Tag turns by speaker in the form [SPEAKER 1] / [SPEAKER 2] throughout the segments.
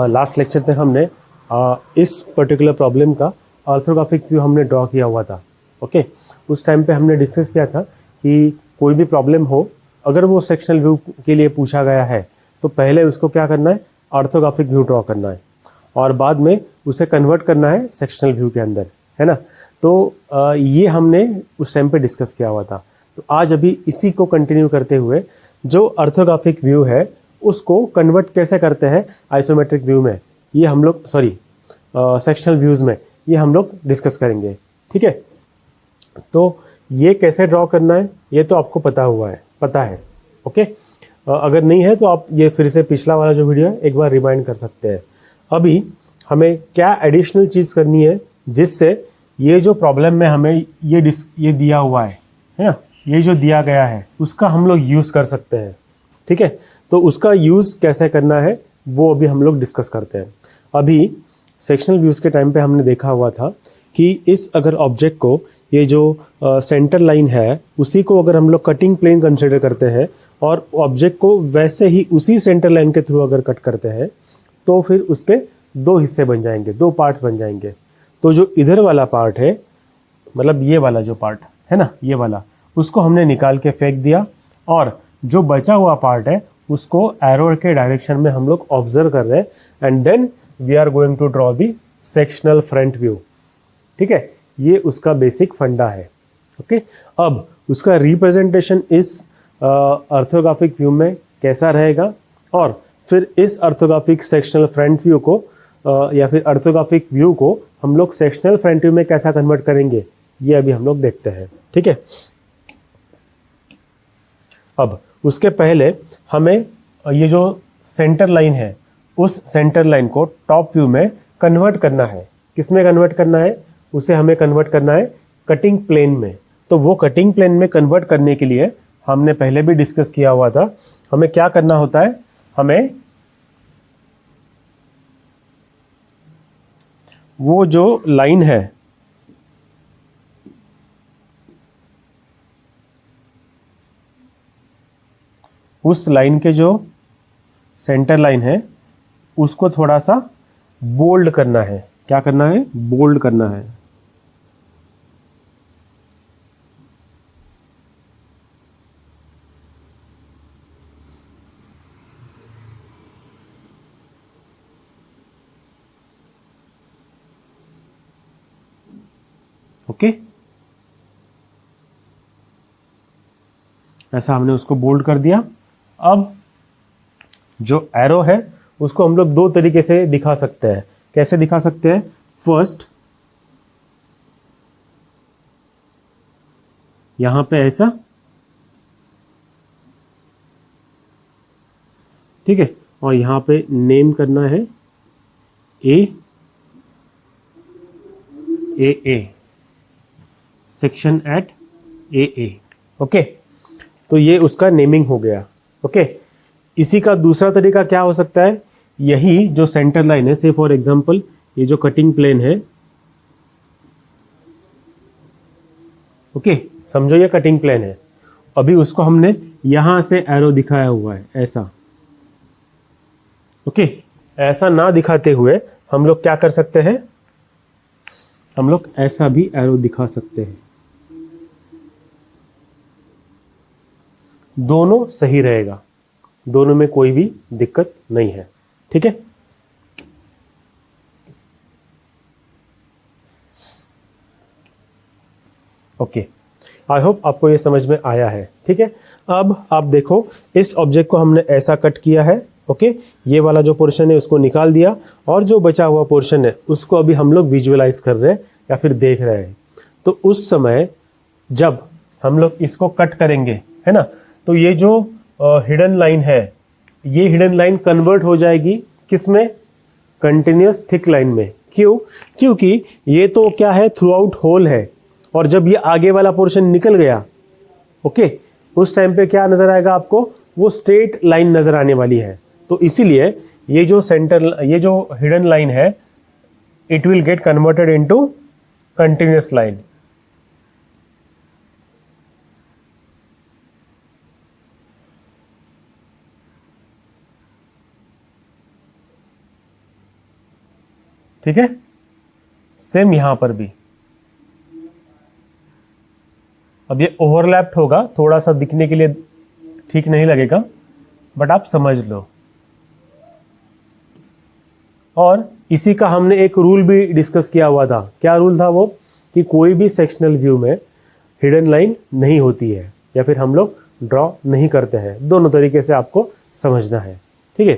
[SPEAKER 1] Last lecture तक हमने इस पर्टिकुलर प्रॉब्लम का ऑर्थोग्राफिक व्यू हमने ड्रॉ किया हुआ था। ओके, उस टाइम पे हमने डिस्कस किया था कि कोई भी प्रॉब्लम हो, अगर वो सेक्शनल व्यू के लिए पूछा गया है तो पहले उसको क्या करना है, ऑर्थोग्राफिक व्यू ड्रॉ करना है और बाद में उसे कन्वर्ट करना है सेक्शनल व्यू के अंदर, है ना। तो ये हमने उस टाइम पे डिस्कस किया हुआ था। तो आज अभी इसी को कंटिन्यू करते हुए जो ऑर्थोग्राफिक व्यू है उसको कन्वर्ट कैसे करते हैं आइसोमेट्रिक व्यू में, ये हम लोग सेक्शनल व्यूज में ये हम लोग डिस्कस करेंगे। ठीक है, तो ये कैसे ड्रॉ करना है ये तो आपको पता है। ओके, अगर नहीं है तो आप ये फिर से पिछला वाला जो वीडियो है एक बार रिमाइंड कर सकते हैं। अभी हमें क्या एडिशनल चीज़ करनी है जिससे ये जो प्रॉब्लम में हमें ये दिया हुआ है ना, ये जो दिया गया है उसका हम लोग यूज़ कर सकते हैं। ठीक है, तो उसका यूज़ कैसे करना है वो अभी हम लोग डिस्कस करते हैं। अभी सेक्शनल व्यूज़ के टाइम पे हमने देखा हुआ था कि इस अगर ऑब्जेक्ट को ये जो सेंटर लाइन है उसी को अगर हम लोग कटिंग प्लेन कंसिडर करते हैं और ऑब्जेक्ट को वैसे ही उसी सेंटर लाइन के थ्रू अगर कट करते हैं तो फिर उसके दो हिस्से बन जाएंगे, दो पार्ट्स बन जाएंगे। तो जो इधर वाला पार्ट है, मतलब ये वाला जो पार्ट है ना, ये वाला, उसको हमने निकाल के फेंक दिया और जो बचा हुआ पार्ट है उसको एरो के डायरेक्शन में हम लोग ऑब्जर्व कर रहे हैं and then we are going to draw the sectional front view. ठीक है, ये उसका बेसिक फंडा है। ओके, अब उसका रिप्रेजेंटेशन इस ऑर्थोग्राफिक व्यू में कैसा रहेगा और फिर इस ऑर्थोग्राफिक सेक्शनल फ्रंट व्यू को या फिर ऑर्थोग्राफिक व्यू को हम लोग सेक्शनल फ्रंट व्यू में कैसा कन्वर्ट करेंगे ये अभी हम लोग देखते हैं। ठीक है, अब उसके पहले हमें ये जो सेंटर लाइन है उस सेंटर लाइन को टॉप व्यू में कन्वर्ट करना है। किस में कन्वर्ट करना है, उसे हमें कन्वर्ट करना है कटिंग प्लेन में। तो वो कटिंग प्लेन में कन्वर्ट करने के लिए हमने पहले भी डिस्कस किया हुआ था, हमें क्या करना होता है, हमें वो जो लाइन है उस लाइन के जो सेंटर लाइन है उसको थोड़ा सा बोल्ड करना है। क्या करना है, बोल्ड करना है। ओके, ऐसा हमने उसको बोल्ड कर दिया। अब जो एरो है उसको हम लोग दो तरीके से दिखा सकते हैं। कैसे दिखा सकते हैं, फर्स्ट यहां पे ऐसा, ठीक है, और यहां पे नेम करना है A section at A. Okay, तो ये उसका नेमिंग हो गया। ओके, इसी का दूसरा तरीका क्या हो सकता है, यही जो सेंटर लाइन है, से फॉर एग्जांपल ये जो कटिंग प्लेन है, ओके, समझो ये कटिंग प्लेन है, अभी उसको हमने यहां से एरो दिखाया हुआ है ऐसा। ओके, ऐसा ना दिखाते हुए हम लोग क्या कर सकते हैं, हम लोग ऐसा भी एरो दिखा सकते हैं। दोनों सही रहेगा, दोनों में कोई भी दिक्कत नहीं है। ठीक है, ओके, आई होप आपको ये समझ में आया है। ठीक है, अब आप देखो इस ऑब्जेक्ट को हमने ऐसा कट किया है। ओके, ये वाला जो पोर्शन है उसको निकाल दिया और जो बचा हुआ पोर्शन है उसको अभी हम लोग विजुअलाइज कर रहे हैं या फिर देख रहे हैं। तो उस समय जब हम लोग इसको कट करेंगे, है ना, तो ये जो हिडन लाइन है, ये हिडन लाइन कन्वर्ट हो जाएगी किस में, कंटिन्यूअस थिक लाइन में। क्यों, क्योंकि ये तो क्या है, थ्रू आउट होल है और जब ये आगे वाला पोर्शन निकल गया, ओके, उस टाइम पे क्या नजर आएगा आपको, वो स्ट्रेट लाइन नजर आने वाली है। तो इसीलिए ये जो हिडन लाइन है it will get converted into continuous line. ठीक है, सेम यहां पर भी। अब ये ओवरलैप्ड होगा, थोड़ा सा दिखने के लिए ठीक नहीं लगेगा, बट आप समझ लो। और इसी का हमने एक रूल भी डिस्कस किया हुआ था। क्या रूल था वो? कि कोई भी सेक्शनल व्यू में हिडन लाइन नहीं होती है, या फिर हम लोग ड्रॉ नहीं करते हैं। दोनों तरीके से आपको समझना है, ठीक है।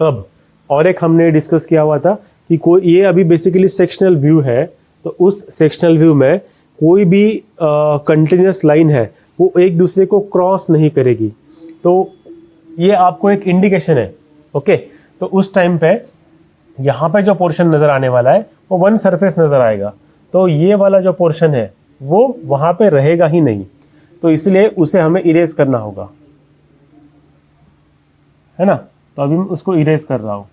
[SPEAKER 1] अब और एक हमने डिस्कस किया हुआ था कि कोई, ये अभी बेसिकली सेक्शनल व्यू है, तो उस सेक्शनल व्यू में कोई भी कंटिन्यूस लाइन है वो एक दूसरे को क्रॉस नहीं करेगी। तो ये आपको एक इंडिकेशन है, ओके। तो उस टाइम पे यहाँ पे जो पोर्शन नजर आने वाला है वो वन सरफेस नजर आएगा, तो ये वाला जो पोर्शन है वो वहां पे रहेगा ही नहीं, तो इसलिए उसे हमें इरेज करना होगा, है ना। तो अभी मैं उसको इरेज कर रहा हूं।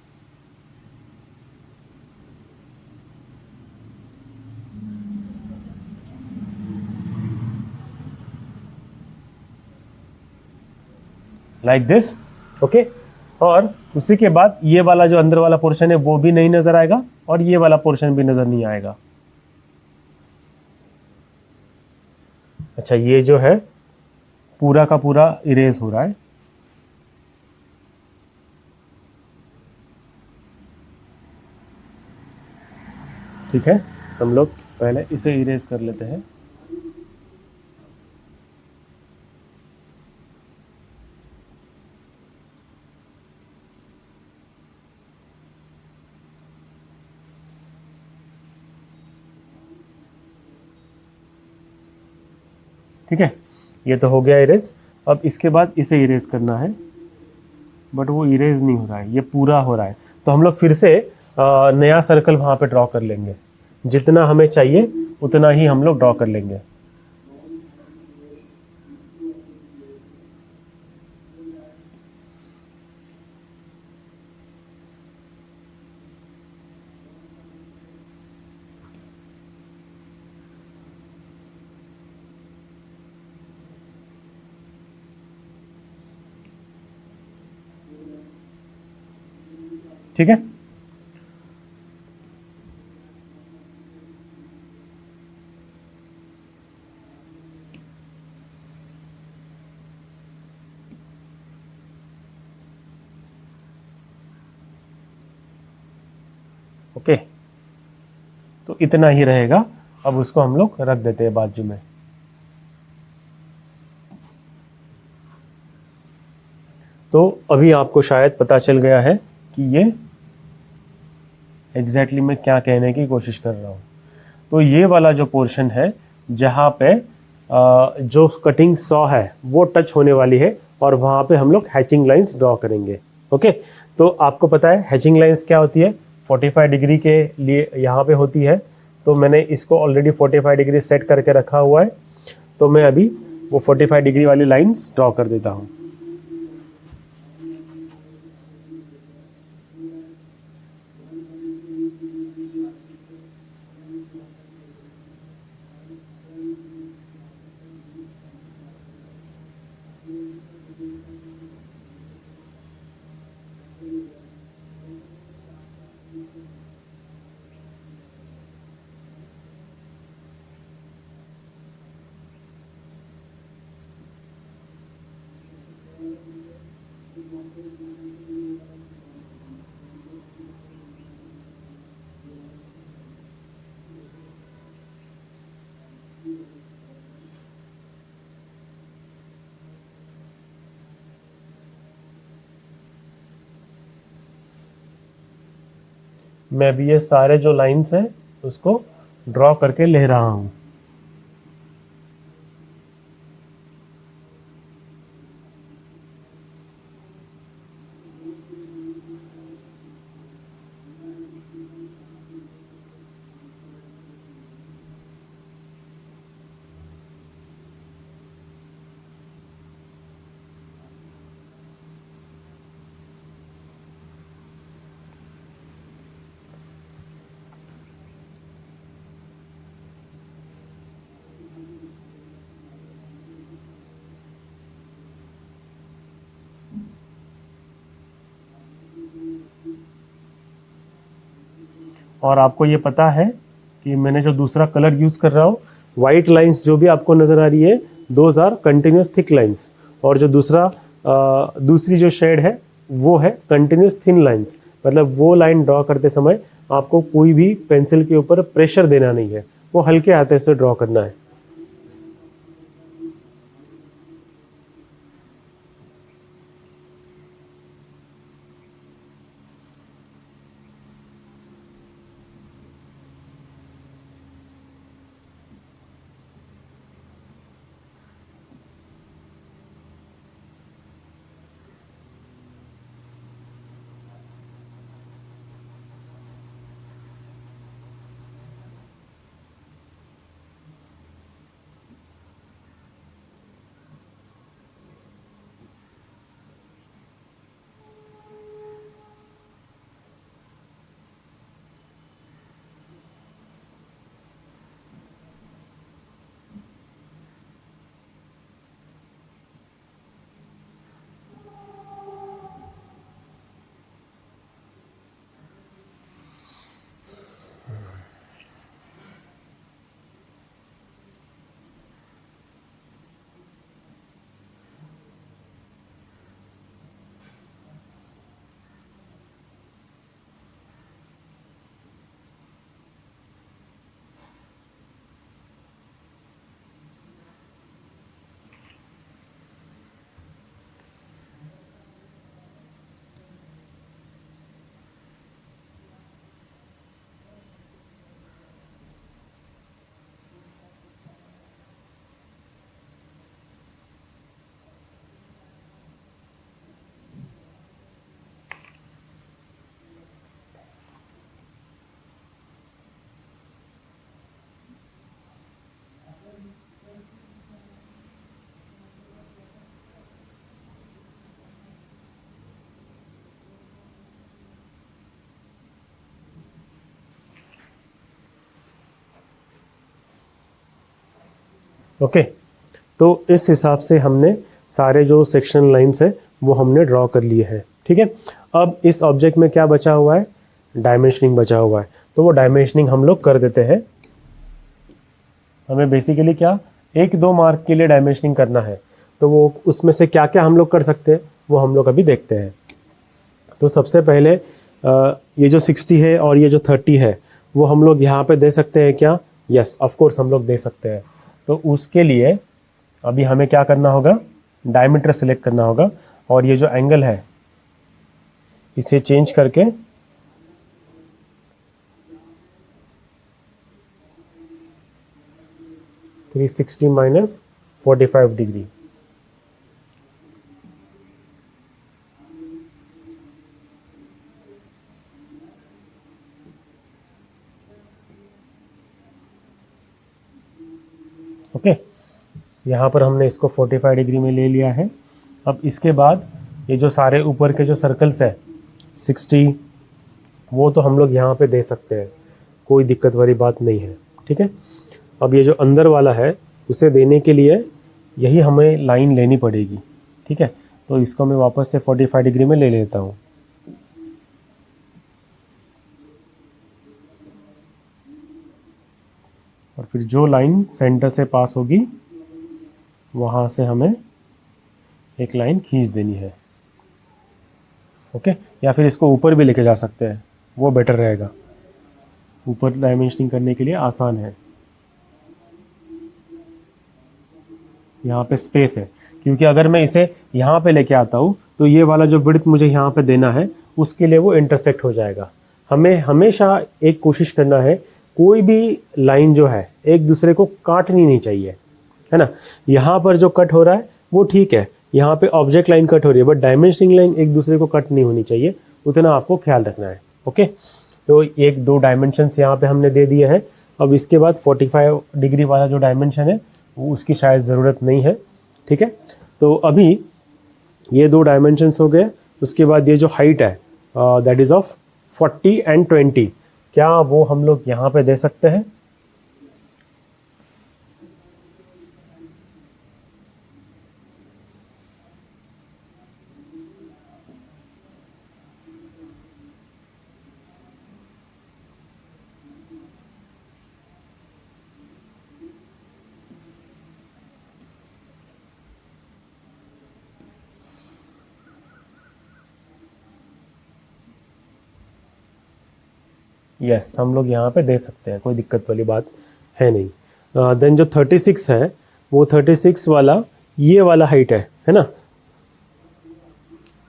[SPEAKER 1] Like this, okay. और उसी के बाद ये वाला जो अंदर वाला पोर्शन है वो भी नहीं नजर आएगा, और ये वाला पोर्शन भी नजर नहीं आएगा। अच्छा, ये जो है पूरा का पूरा इरेज हो रहा है। ठीक है, हम लोग पहले इसे इरेज कर लेते हैं। ठीक है, ये तो हो गया इरेज। अब इसके बाद इसे इरेज करना है, बट वो इरेज नहीं हो रहा है, ये पूरा हो रहा है। तो हम लोग फिर से नया सर्कल वहां पे ड्रॉ कर लेंगे, जितना हमें चाहिए उतना ही हम लोग ड्रॉ कर लेंगे। ठीक है, ओके। तो इतना ही रहेगा। अब उसको हम लोग रख देते हैं बाजू में। तो अभी आपको शायद पता चल गया है कि ये एग्जैक्टली मैं क्या कहने की कोशिश कर रहा हूँ। तो ये वाला जो पोर्शन है जहाँ पे जो कटिंग सॉ है वो टच होने वाली है, और वहाँ पे हम लोग हैचिंग लाइंस ड्रॉ करेंगे, ओके। तो आपको पता है हैचिंग लाइंस क्या होती है, 45 डिग्री के लिए यहाँ पे होती है। तो मैंने इसको ऑलरेडी 45 डिग्री सेट करके रखा हुआ है, तो मैं अभी वो 45 डिग्री वाली लाइंस ड्रॉ कर देता हूँ। मैं भी ये सारे जो लाइंस हैं उसको ड्रॉ करके ले रहा हूँ। और आपको ये पता है कि मैंने जो दूसरा कलर यूज़ कर रहा हूँ, वाइट लाइंस जो भी आपको नज़र आ रही है, those are continuous thick lines, और जो दूसरी जो शेड है वो है कंटिन्यूस थिन लाइंस। मतलब वो लाइन ड्रॉ करते समय आपको कोई भी पेंसिल के ऊपर प्रेशर देना नहीं है, वो हल्के हाथे से ड्रॉ करना है। ओके, तो इस हिसाब से हमने सारे जो सेक्शन लाइंस है वो हमने ड्रॉ कर लिए हैं। ठीक है, अब इस ऑब्जेक्ट में क्या बचा हुआ है, डायमेंशनिंग बचा हुआ है, तो वो डायमेंशनिंग हम लोग कर देते हैं। हमें बेसिकली क्या, 1-2 मार्क के लिए डायमेंशनिंग करना है, तो वो उसमें से क्या क्या हम लोग कर सकते हैं वो हम लोग अभी देखते हैं। तो सबसे पहले ये जो 60 है और ये जो 30 है वो हम लोग यहाँ पे दे सकते हैं क्या? यस, ऑफ कोर्स हम लोग दे सकते हैं। तो उसके लिए अभी हमें क्या करना होगा, डायमीटर सेलेक्ट करना होगा, और ये जो एंगल है इसे चेंज करके 360 माइनस 45 डिग्री। ओके, यहाँ पर हमने इसको 45 डिग्री में ले लिया है। अब इसके बाद ये जो सारे ऊपर के जो सर्कल्स है 60, वो तो हम लोग यहाँ पे दे सकते हैं, कोई दिक्कत वाली बात नहीं है। ठीक है, अब ये जो अंदर वाला है उसे देने के लिए यही हमें लाइन लेनी पड़ेगी। ठीक है, तो इसको मैं वापस से 45 डिग्री में ले लेता हूँ। और फिर जो लाइन सेंटर से पास होगी वहाँ से हमें एक लाइन खींच देनी है। ओके, या फिर इसको ऊपर भी लेके जा सकते हैं, वो बेटर रहेगा, ऊपर डायमेंशनिंग करने के लिए आसान है। यहाँ पे स्पेस है, क्योंकि अगर मैं इसे यहाँ पे लेके आता हूँ तो ये वाला जो विड्थ मुझे यहाँ पे देना है उसके लिए वो इंटरसेक्ट हो जाएगा। हमें हमेशा एक कोशिश करना है, कोई भी लाइन जो है एक दूसरे को काटनी नहीं चाहिए, है ना। यहाँ पर जो कट हो रहा है वो ठीक है, यहाँ पे ऑब्जेक्ट लाइन कट हो रही है, बट डायमेंशनिंग लाइन एक दूसरे को कट नहीं होनी चाहिए, उतना आपको ख्याल रखना है। ओके, तो 1-2 डायमेंशंस यहाँ पे हमने दे दिए हैं। अब इसके बाद 45 डिग्री वाला जो डायमेंशन है वो उसकी शायद ज़रूरत नहीं है। ठीक है, तो अभी ये 2 डायमेंशंस हो गए। उसके बाद ये जो हाइट है दैट इज़ ऑफ 40 एंड 20, क्या वो हम लोग यहाँ पे दे सकते हैं? यस, हम लोग यहाँ पे दे सकते हैं, कोई दिक्कत वाली बात है नहीं। देन जो 36 है वो 36 वाला ये वाला हाइट है ना,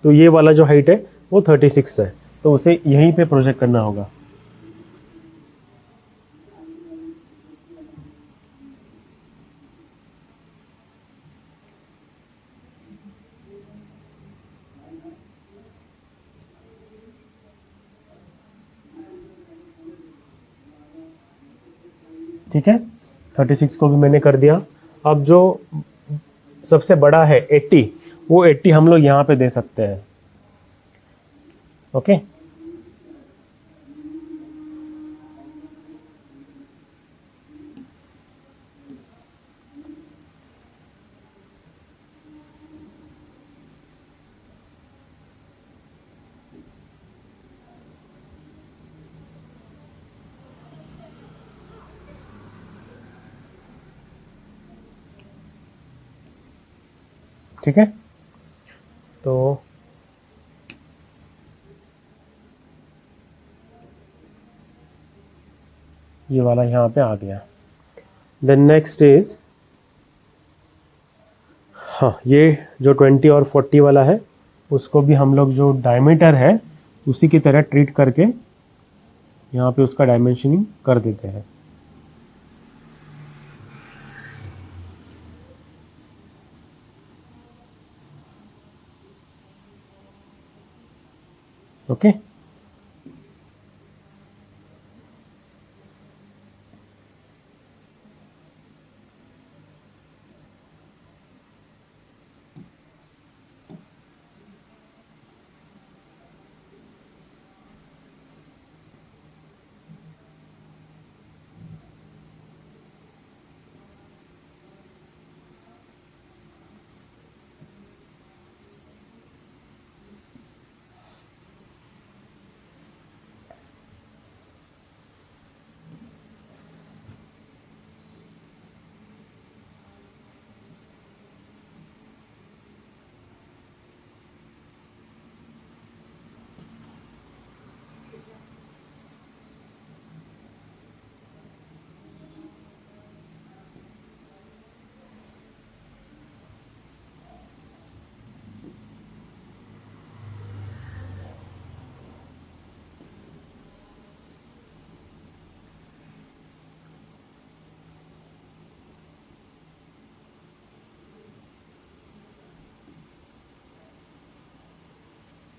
[SPEAKER 1] तो ये वाला जो हाइट है वो 36 है, तो उसे यहीं पे प्रोजेक्ट करना होगा। ठीक है, 36 को भी मैंने कर दिया। अब जो सबसे बड़ा है 80, वो 80 हम लोग यहाँ पे दे सकते हैं। ओके, ठीक है, तो ये वाला यहाँ पे आ गया। देन नेक्स्ट इज, हाँ, ये जो 20 और 40 वाला है उसको भी हम लोग जो डायमीटर है उसी की तरह ट्रीट करके यहाँ पे उसका डायमेंशनिंग कर देते हैं। ओके,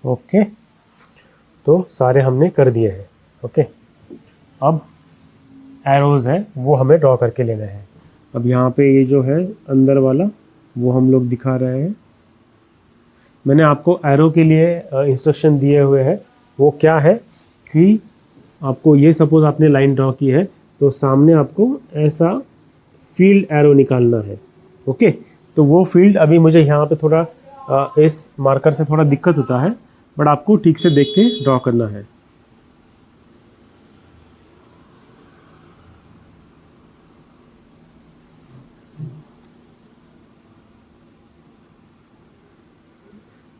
[SPEAKER 1] ओके, तो सारे हमने कर दिए हैं। ओके, अब एरोज है वो हमें ड्रॉ करके लेना है। अब यहाँ पे ये जो है अंदर वाला वो हम लोग दिखा रहे हैं। मैंने आपको एरो के लिए इंस्ट्रक्शन दिए हुए हैं। वो क्या है कि आपको ये सपोज आपने लाइन ड्रॉ की है तो सामने आपको ऐसा फील्ड एरो निकालना है। ओके, तो वो फील्ड अभी मुझे यहाँ पे थोड़ा इस मार्कर से थोड़ा दिक्कत होता है, बट आपको ठीक से देख के ड्रॉ करना है।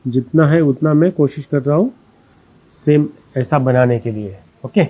[SPEAKER 1] जितना है उतना मैं कोशिश कर रहा हूँ सेम ऐसा बनाने के लिए। ओके,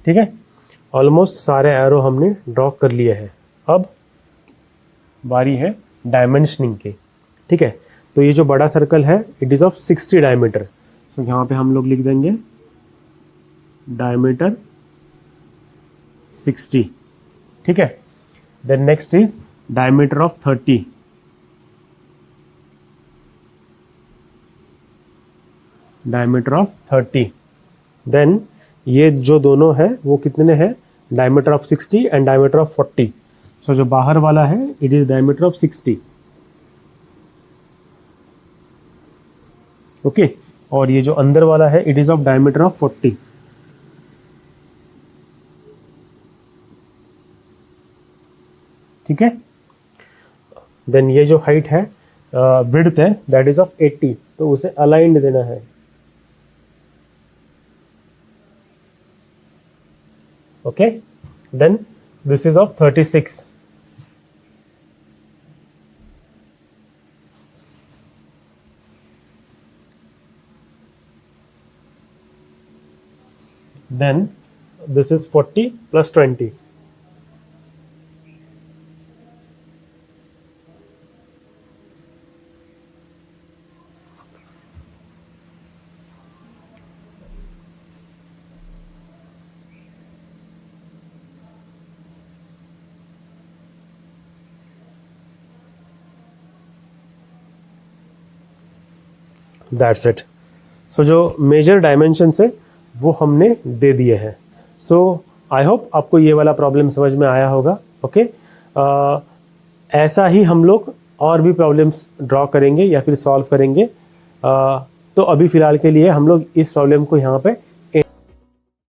[SPEAKER 1] ठीक है, ऑलमोस्ट सारे एरो हमने ड्रॉ कर लिए हैं। अब बारी है डायमेंशनिंग की। ठीक है, तो ये जो बड़ा सर्कल है इट इज़ ऑफ 60 डायमीटर। सो यहाँ पे हम लोग लिख देंगे डायमीटर 60। ठीक है, then next is diameter of 30। Diameter of 30। Then ये जो दोनों है वो कितने हैं, diameter of 60 and diameter of 40। So जो बाहर वाला है it is diameter of 60। Okay. और ये जो अंदर वाला है it is of diameter of 40। ठीक है। देन ये जो हाइट है विड्थ है दैट इज ऑफ 80, तो उसे अलाइंड देना है। Okay. Then this is of 36। then this is 40 plus 20। That's it. So जो मेजर डायमेंशंस है वो हमने दे दिए हैं। सो आई होप आपको ये वाला प्रॉब्लम समझ में आया होगा। ओके। ऐसा ही हम लोग और भी प्रॉब्लम्स ड्रॉ करेंगे या फिर सॉल्व करेंगे। तो अभी फ़िलहाल के लिए हम लोग इस प्रॉब्लम को यहाँ पे